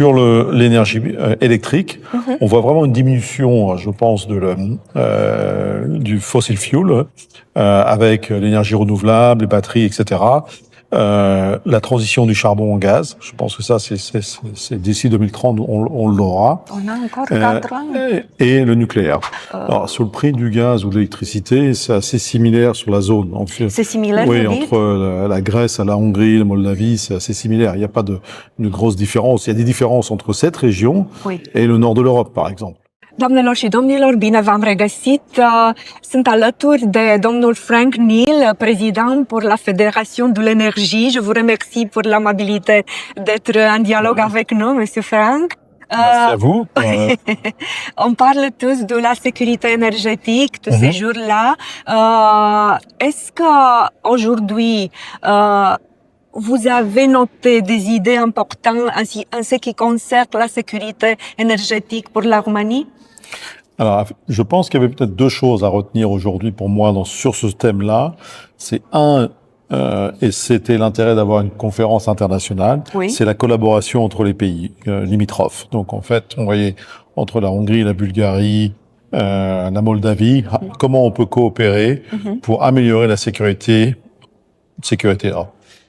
sur l'énergie électrique, on voit vraiment une diminution, je pense, du fossil fuel avec l'énergie renouvelable, les batteries, etc. La transition du charbon au gaz, je pense que ça, c'est d'ici 2030, on l'aura. On a encore 4 ans. Et le nucléaire. Alors, sur le prix du gaz ou de l'électricité, c'est assez similaire sur la zone. C'est similaire, oui, vous dites? entre la Grèce, la Hongrie, la Moldavie, c'est assez similaire. Il n'y a pas de grosse différence. Il y a des différences entre cette région et le nord de l'Europe, par exemple. Doamnelor și domnilor, bine v-am regăsit! Sunt alături de domnul Frank Neal, président pour la Fédération de l'énergie. Je vous remercie pour l'amabilité d'être en dialogue avec nous, monsieur Frank. Merci à vous. On parle tous de la sécurité énergétique de ces jours-là. Est-ce qu'aujourd'hui, vous avez noté des idées importantes en ce qui concerne la sécurité énergétique pour la Roumanie? Alors, je pense qu'il y avait peut-être deux choses à retenir aujourd'hui pour moi sur ce thème-là. C'est et c'était l'intérêt d'avoir une conférence internationale, c'est la collaboration entre les pays limitrophes. Donc en fait, on voyait entre la Hongrie, la Bulgarie, la Moldavie, comment on peut coopérer pour améliorer la sécurité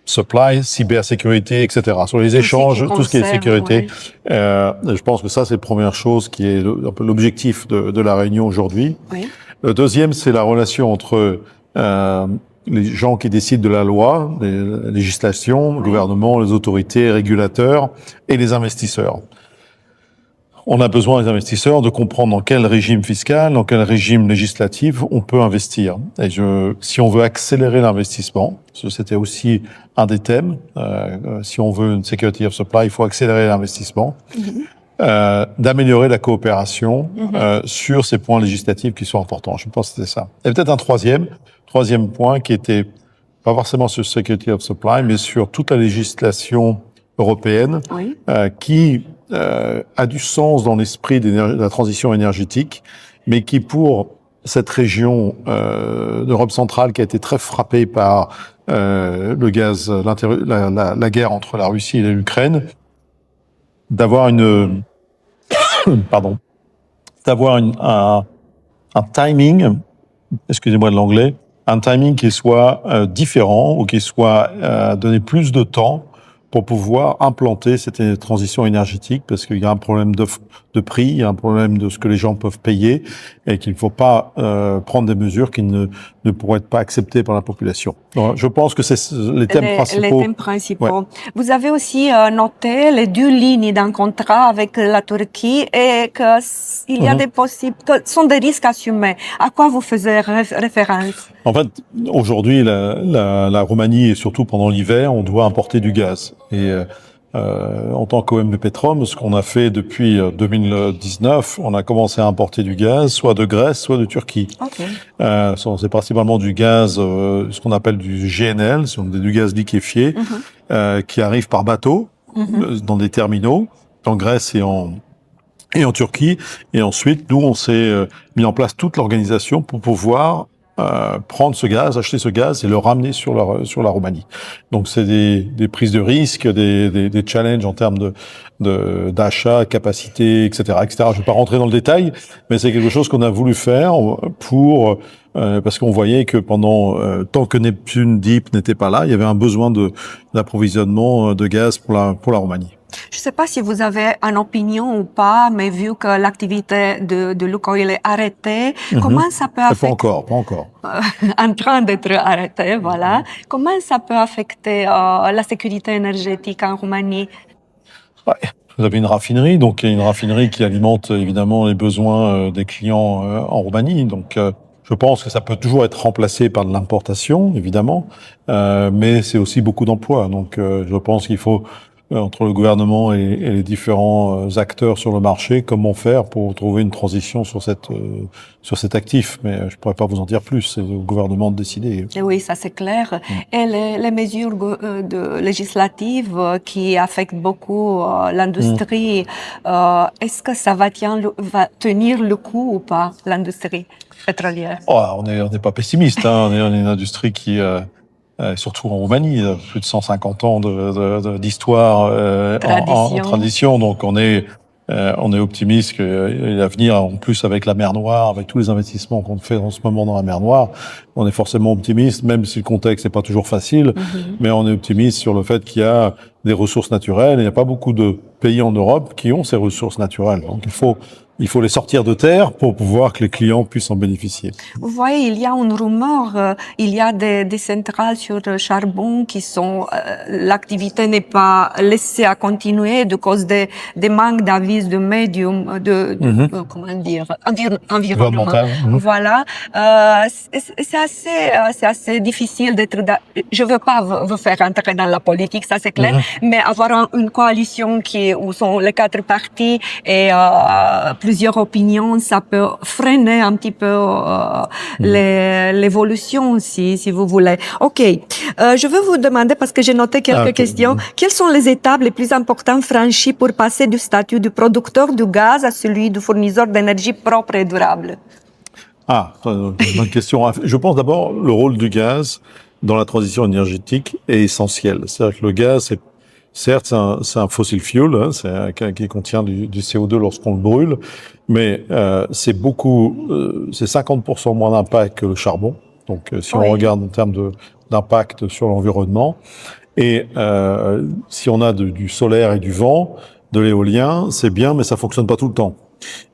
supply, cybersécurité, etc. Sur les échanges, tout ce qui est sécurité. Je pense que ça, c'est la première chose qui est un peu l'objectif de la réunion aujourd'hui. Le deuxième, c'est la relation entre les gens qui décident de la loi, les législations, le gouvernement, les autorités, les régulateurs et les investisseurs. On a besoin des investisseurs de comprendre dans quel régime fiscal, dans quel régime législatif on peut investir. Et si on veut accélérer l'investissement, c'était aussi un des thèmes, si on veut une security of supply, il faut accélérer l'investissement, d'améliorer la coopération sur ces points législatifs qui sont importants. Je pense que c'était ça. Et peut-être un troisième point qui était pas forcément sur security of supply, mais sur toute la législation européenne qui a du sens dans l'esprit de la transition énergétique, mais qui pour cette région d'Europe centrale qui a été très frappée par le gaz, la guerre entre la Russie et l'Ukraine, d'avoir un timing, excusez-moi de l'anglais, un timing qui soit différent ou qui soit donné plus de temps pour pouvoir implanter cette transition énergétique, parce qu'il y a un problème de prix, il y a un problème de ce que les gens peuvent payer, et qu'il ne faut pas prendre des mesures qui ne pourraient pas acceptées par la population. Donc, je pense que c'est les thèmes principaux. Les thèmes principaux. Vous avez aussi noté les 2 lignes d'un contrat avec la Turquie et qu'il y a sont des risques assumés. À quoi vous faisiez référence? En fait, aujourd'hui, la Roumanie, et surtout pendant l'hiver, on doit importer du gaz. Et en tant qu'OM de Petrom, ce qu'on a fait depuis 2019, on a commencé à importer du gaz, soit de Grèce, soit de Turquie. C'est principalement du gaz, ce qu'on appelle du GNL, c'est du gaz liquéfié, qui arrive par bateau dans des terminaux, en Grèce et en Turquie. Et ensuite, nous, on s'est mis en place toute l'organisation pour pouvoir prendre ce gaz, acheter ce gaz et le ramener sur la Roumanie. Donc c'est des prises de risques, des challenges en termes d'achat, capacité, etc., etc. Je vais pas rentrer dans le détail, mais c'est quelque chose qu'on a voulu faire parce qu'on voyait que tant que Neptune Deep n'était pas là, il y avait un besoin d'approvisionnement de gaz pour la Roumanie. Je ne sais pas si vous avez une opinion ou pas, mais vu que l'activité de Lukoil est arrêtée, comment ça peut affecter... Pas encore. En train d'être arrêtée, voilà. Comment ça peut affecter la sécurité énergétique en Roumanie? Vous avez une raffinerie, donc il y a une raffinerie qui alimente évidemment les besoins des clients en Roumanie. Donc je pense que ça peut toujours être remplacé par de l'importation, évidemment, mais c'est aussi beaucoup d'emplois. Donc je pense qu'il faut entre le gouvernement et les différents acteurs sur le marché, comment faire pour trouver une transition sur cet actif. Mais je pourrais pas vous en dire plus, c'est au gouvernement de décider. Et oui, ça c'est clair. Et les mesures législatives qui affectent beaucoup l'industrie, est-ce que ça va tenir le coup ou pas, l'industrie pétrolière? On n'est pas pessimiste, hein. On est une industrie qui surtout en Roumanie, plus de 150 ans d'histoire en tradition. Donc on est optimiste que l'avenir, en plus avec la mer Noire, avec tous les investissements qu'on fait en ce moment dans la mer Noire, on est forcément optimiste, même si le contexte n'est pas toujours facile, mais on est optimiste sur le fait qu'il y a des ressources naturelles. Il n'y a pas beaucoup de pays en Europe qui ont ces ressources naturelles. Donc il faut les sortir de terre pour pouvoir que les clients puissent en bénéficier. Vous voyez, il y a une rumeur, il y a des centrales sur le charbon qui sont, l'activité n'est pas laissée à continuer de cause des manques d'avis de médium, comment dire, environnement. Voilà. C'est assez difficile d'être, je veux pas vous faire entrer dans la politique, ça c'est clair, mais avoir une coalition où sont les 4 partis et, plusieurs opinions, ça peut freiner un petit peu l'évolution, si vous voulez. Ok, je veux vous demander, parce que j'ai noté quelques questions, quelles sont les étapes les plus importantes franchies pour passer du statut de producteur de gaz à celui de fournisseur d'énergie propre et durable? Bonne question. Je pense d'abord le rôle du gaz dans la transition énergétique est essentiel. C'est-à-dire que le gaz, certes, c'est un fossil fuel, qui contient du CO2 lorsqu'on le brûle, mais c'est 50% moins d'impact que le charbon. Donc, si on regarde en termes d'impact sur l'environnement, et si on a du solaire et du vent, de l'éolien, c'est bien, mais ça fonctionne pas tout le temps.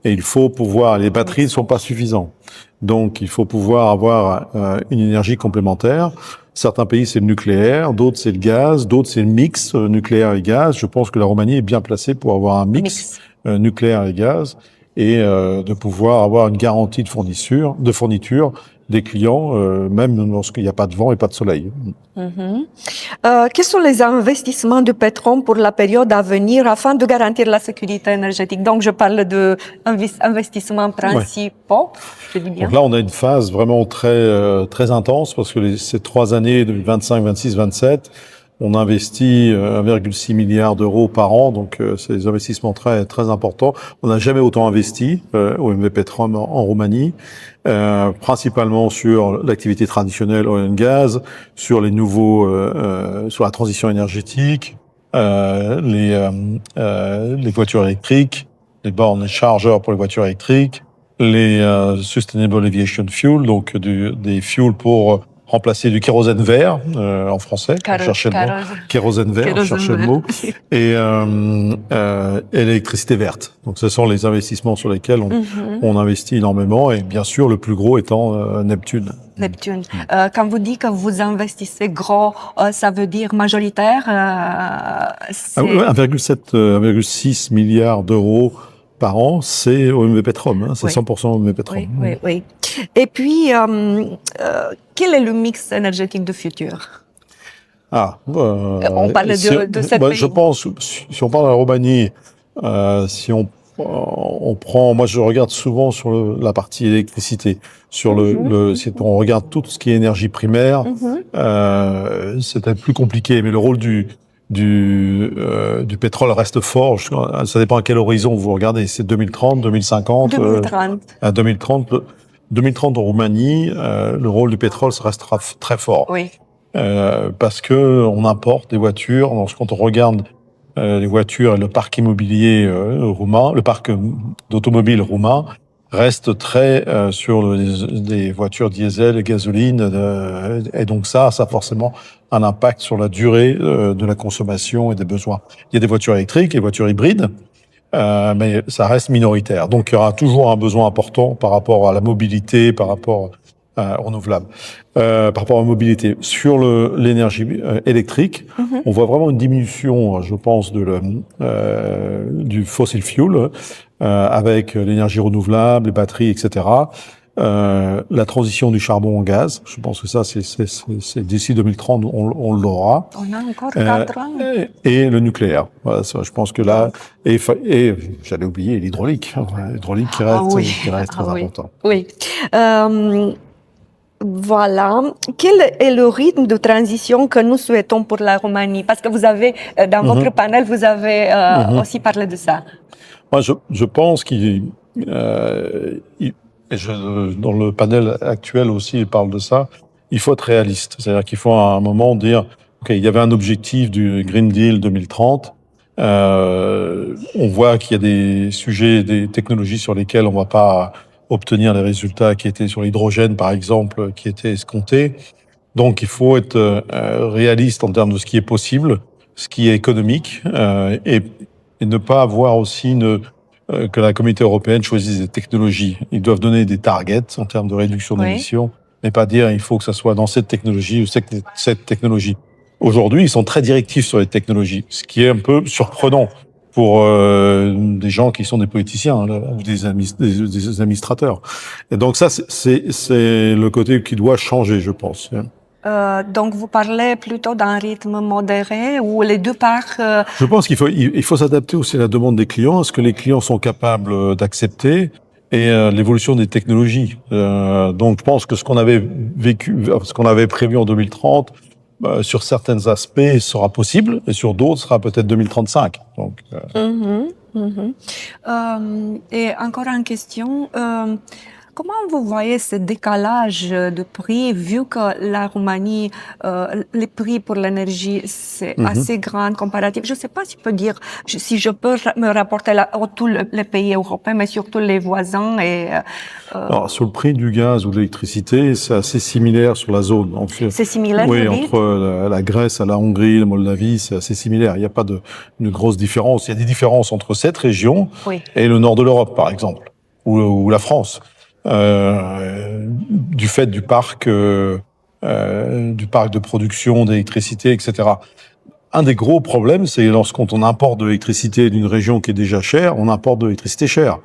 Et il faut pouvoir, les batteries ne sont pas suffisantes. Donc, il faut pouvoir avoir une énergie complémentaire. Certains pays, c'est le nucléaire, d'autres, c'est le gaz, d'autres, c'est le mix nucléaire et gaz. Je pense que la Roumanie est bien placée pour avoir un mix nucléaire et gaz et de pouvoir avoir une garantie de fourniture des clients, même lorsqu'il n'y a pas de vent et pas de soleil. Quels sont les investissements de Petrom pour la période à venir afin de garantir la sécurité énergétique? Donc, je parle d'investissements principaux. Je dis bien. Donc là, on a une phase vraiment très intense parce que ces 3 années, 2025, 26, 27, on investit 1,6 milliard d'euros par an, donc c'est des investissements très très importants. On n'a jamais autant investi OMV Petrom en Roumanie, principalement sur l'activité traditionnelle oil and gas, sur les nouveaux, sur la transition énergétique, les voitures électriques, les bornes et chargeurs pour les voitures électriques, les Sustainable Aviation Fuel, donc des fuels pour remplacer du kérosène vert en français, kérosène vert, on cherchait le mot, et l'électricité verte. Donc ce sont les investissements sur lesquels on investit énormément, et bien sûr le plus gros étant Neptune. Neptune. Quand vous dites que vous investissez gros, ça veut dire majoritaire 1,6 milliard d'euros par an, c'est OMV Petrom, c'est 100% OMV Petrom. Oui. Et puis, quel est le mix énergétique du futur? On parle de cette pays. Je pense, si on parle de la Roumanie, si on prend, moi je regarde souvent sur la partie électricité, si on regarde tout ce qui est énergie primaire, c'est peut-être plus compliqué, mais le rôle du pétrole reste fort. Ça dépend à quel horizon vous regardez. C'est 2030, 2050. 2030 en Roumanie, le rôle du pétrole ça restera très fort. Oui. Parce que on importe des voitures. Quand on regarde les voitures et le parc immobilier roumain, le parc d'automobiles roumain reste très sur des voitures diesel et gasoline, et donc ça a forcément un impact sur la durée de la consommation et des besoins. Il y a des voitures électriques, des voitures hybrides, mais ça reste minoritaire. Donc il y aura toujours un besoin important par rapport à la mobilité, par rapport renouvelable, par rapport à la mobilité. Sur l'énergie électrique, on voit vraiment une diminution, je pense, du fossil fuel, avec l'énergie renouvelable, les batteries, etc. La transition du charbon au gaz, je pense que ça, c'est d'ici 2030, on l'aura. On a encore 4 ans. Et le nucléaire. Voilà, ça, je pense que là, et j'allais oublier l'hydraulique. L'hydraulique qui reste très important. Oui. Voilà. Quel est le rythme de transition que nous souhaitons pour la Roumanie? Parce que vous avez, dans votre panel, vous avez aussi parlé de ça. Moi, je pense dans le panel actuel aussi, il parle de ça. il faut être réaliste. C'est-à-dire qu'il faut à un moment dire, OK, il y avait un objectif du Green Deal 2030. On voit qu'il y a des sujets, des technologies sur lesquelles on ne va pas obtenir les résultats qui étaient sur l'hydrogène, par exemple, qui étaient escomptés. Donc, il faut être réaliste en termes de ce qui est possible, ce qui est économique, et ne pas avoir aussi que la Communauté européenne choisisse des technologies. Ils doivent donner des targets en termes de réduction d'émissions, mais pas dire il faut que ça soit dans cette technologie ou cette technologie. Aujourd'hui, ils sont très directifs sur les technologies, ce qui est un peu surprenant pour des gens qui sont des politiciens ou des administrateurs. Et donc ça, c'est le côté qui doit changer, je pense. Donc vous parlez plutôt d'un rythme modéré ou les deux parts Je pense qu'il faut s'adapter aussi à la demande des clients, à ce que les clients sont capables d'accepter et l'évolution des technologies. Donc je pense que ce qu'on avait prévu en 2030, sur certains aspects sera possible et sur d'autres sera peut-être 2035. Donc, et encore une question, comment vous voyez ce décalage de prix vu que la Roumanie, les prix pour l'énergie, c'est assez grand comparatif. Je ne sais pas si je peux me rapporter à tous les pays européens, mais surtout les voisins. Alors, sur le prix du gaz ou de l'électricité, c'est assez similaire sur la zone. C'est similaire, oui, entre la Grèce, la Hongrie, la Moldavie, c'est assez similaire. Il n'y a pas une grosse différence. Il y a des différences entre cette région et le nord de l'Europe, par exemple, ou la France. Du fait du parc de production d'électricité, etc. Un des gros problèmes, c'est lorsqu'on importe de l'électricité d'une région qui est déjà chère, on importe de l'électricité chère.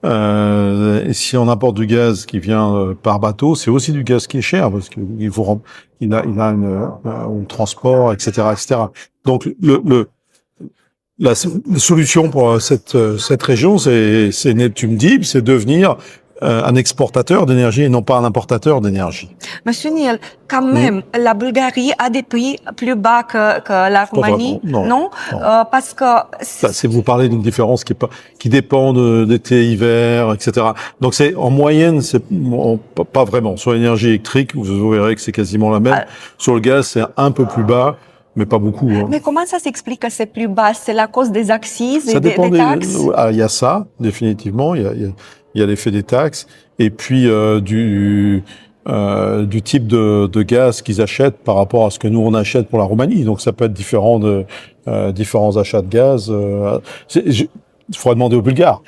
Et si on importe du gaz qui vient par bateau, c'est aussi du gaz qui est cher parce qu'il a un transport, etc., etc. Donc la solution pour cette région, c'est Neptune Deep, c'est devenir un exportateur d'énergie et non pas un importateur d'énergie. Monsieur Niel, quand même, la Bulgarie a des prix plus bas que la Roumanie, non. Parce que si vous parlez d'une différence qui dépend d'été, hiver, etc. Donc c'est en moyenne, c'est pas vraiment. Sur l'énergie électrique, vous verrez que c'est quasiment la même. Sur le gaz, c'est un peu plus bas. Mais pas beaucoup. Mais comment ça s'explique que c'est plus bas? C'est la cause des accises et des taxes? Il y a ça, définitivement. Il y a l'effet des taxes. Et puis, du type de gaz qu'ils achètent par rapport à ce que nous, on achète pour la Roumanie. Donc, ça peut être différents achats de gaz. Il faudra demander aux Bulgares.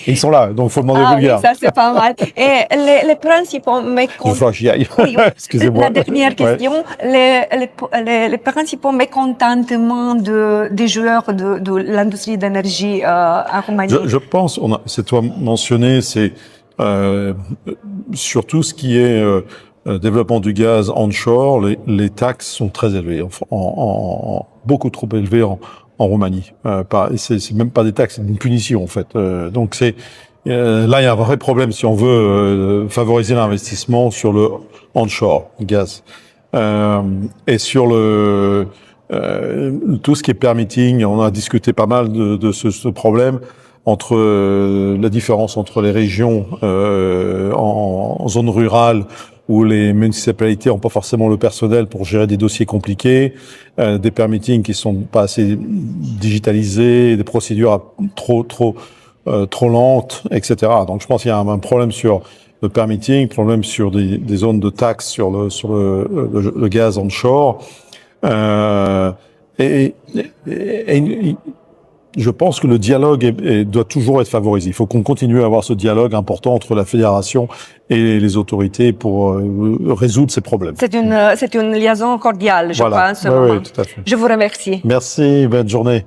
Ils sont là, donc il faut demander aux Bulgares. Oui, ça c'est pas mal. Et les principaux mécontents... Il faut que j'y aille. Excusez-moi. La dernière question. Les principaux mécontentements des joueurs de l'industrie d'énergie en Roumanie. Je pense, c'est toi mentionné, c'est surtout ce qui est développement du gaz onshore, les taxes sont très élevées, beaucoup trop élevées en Roumanie. C'est même pas des taxes, c'est une punition en fait. Donc là il y a un vrai problème si on veut favoriser l'investissement sur le onshore gaz. Et sur tout ce qui est permitting, on a discuté pas mal de ce problème entre la différence entre les régions en zone rurale où les municipalités n'ont pas forcément le personnel pour gérer des dossiers compliqués, des permittings qui sont pas assez digitalisés, des procédures trop lentes, etc. Donc je pense qu'il y a un problème sur le permitting, problème sur des zones de taxes sur le gaz onshore. Je pense que le dialogue doit toujours être favorisé. Il faut qu'on continue à avoir ce dialogue important entre la fédération et les autorités pour résoudre ces problèmes. C'est une liaison cordiale, je pense. Oui, tout à fait. Je vous remercie. Merci, bonne journée.